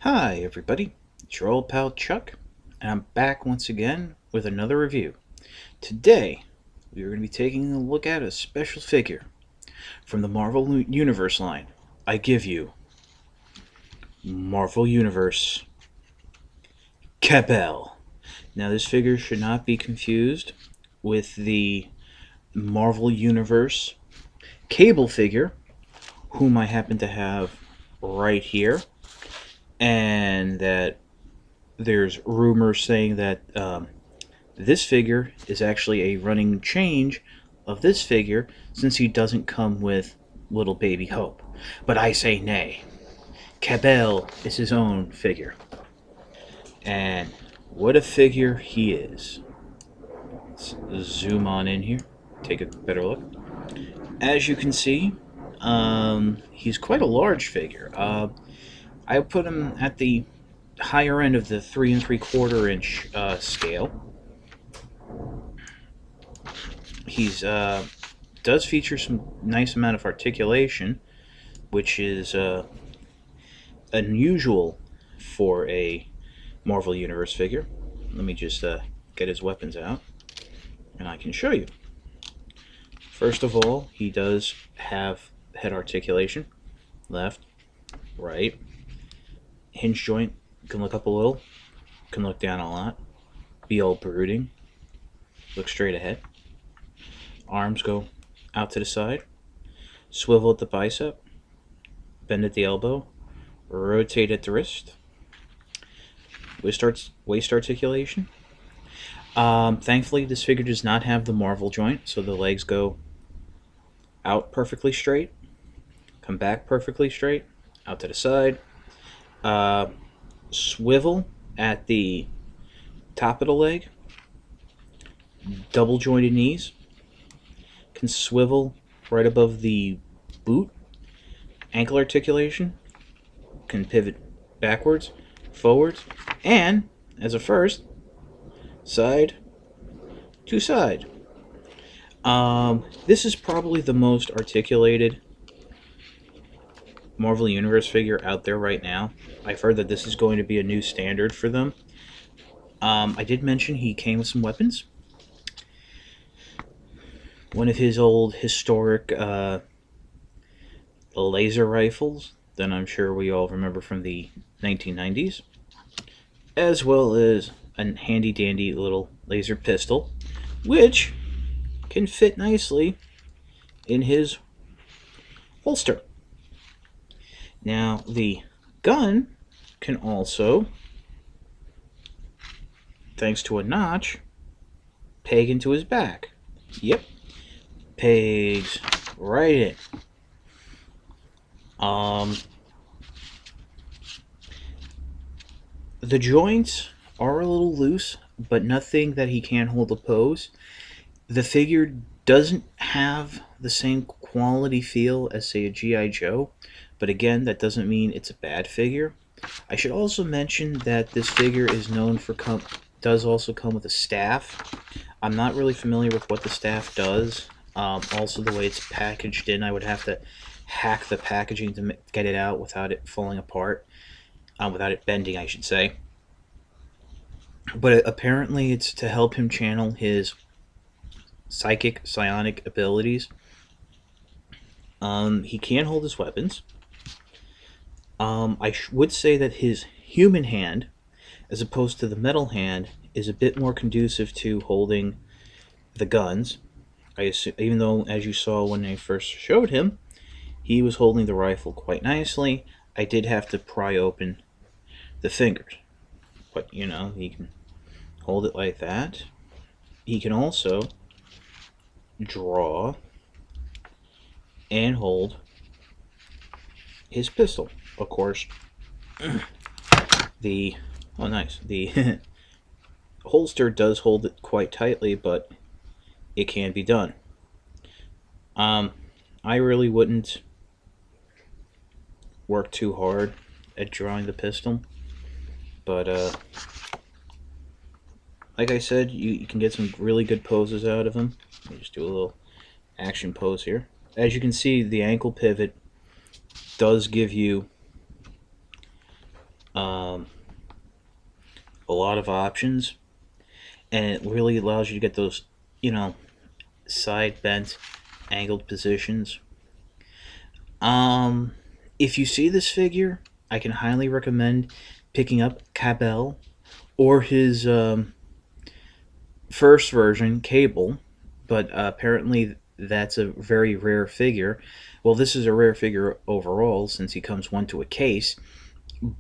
Hi everybody, it's your old pal Chuck, and I'm back once again with another review. Today, we are going to be taking a look at a special figure from the Marvel Universe line. I give you Marvel Universe Cabell. Now this figure should not be confused with the Marvel Universe Cable figure, whom I happen to have right here, and that there's rumors saying that this figure is actually a running change of this figure since he doesn't come with little baby Hope. But I say nay. Cabell is his own figure. And what a figure he is. Let's zoom on in here, take a better look. As you can see, he's quite a large figure. I put him at the higher end of the 3 3/4 inch scale. He's does feature some nice amount of articulation, which is unusual for a Marvel Universe figure. Let me just get his weapons out, and I can show you. First of all, he does have head articulation, left, right. Hinge joint can look up a little, can look down a lot, be all brooding, look straight ahead. Arms go out to the side, swivel at the bicep, bend at the elbow, rotate at the wrist. Waist articulation. Thankfully, this figure does not have the Marvel joint, so the legs go out perfectly straight, come back perfectly straight, out to the side. Swivel at the top of the leg, double jointed knees, can swivel right above the boot. Ankle articulation, can pivot backwards, forwards, and as a first, side to side. This is probably the most articulated Marvel Universe figure out there right now. I've heard that this is going to be a new standard for them. I did mention he came with some weapons. One of his old historic laser rifles that I'm sure we all remember from the 1990s, as well as a handy dandy little laser pistol, which can fit nicely in his holster. Now, the gun can also, thanks to a notch, peg into his back. Yep, pegs right in. The joints are a little loose, but nothing that he can't hold a pose. The figure doesn't have the same quality feel as, say, a G.I. Joe, but again, that doesn't mean it's a bad figure. I should also mention that this figure is known for does also come with a staff. I'm not really familiar with what the staff does. Also, the way it's packaged in, I would have to hack the packaging to get it out without it falling apart, without it bending, I should say. But apparently it's to help him channel his psionic abilities. He can hold his weapons. I would say that his human hand, as opposed to the metal hand, is a bit more conducive to holding the guns. I assume, even though, as you saw when I first showed him, he was holding the rifle quite nicely, I did have to pry open the fingers. But, you know, he can hold it like that. He can also draw and hold his pistol. Of course, the holster does hold it quite tightly, but it can be done. I really wouldn't work too hard at drawing the pistol, but like I said, you can get some really good poses out of him. Let me just do a little action pose here. As you can see, the ankle pivot does give you Um, a lot of options, and it really allows you to get those, you know, side bent, angled positions. Um, if you see this figure, I can highly recommend picking up Cabell or his first version, Cable, but apparently that's a very rare figure. Well, this is a rare figure overall since he comes one to a case,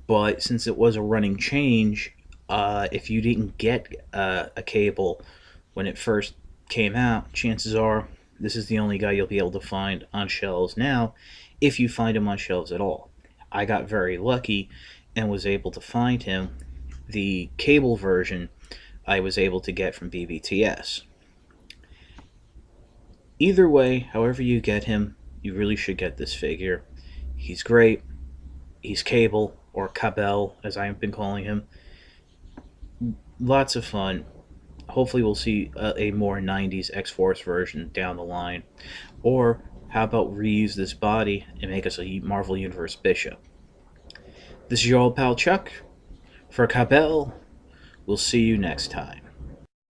but since it was a running change, if you didn't get a Cable when it first came out, chances are this is the only guy you'll be able to find on shelves now, if you find him on shelves at all. I got very lucky and was able to find him. The Cable version I was able to get from BBTS. Either way, however you get him, you really should get this figure. He's great. He's Cable, or Cabell, as I've been calling him. Lots of fun. Hopefully, we'll see a more 90s X Force version down the line. Or, how about reuse this body and make us a Marvel Universe Bishop? This is your old pal Chuck. For Cabell, we'll see you next time.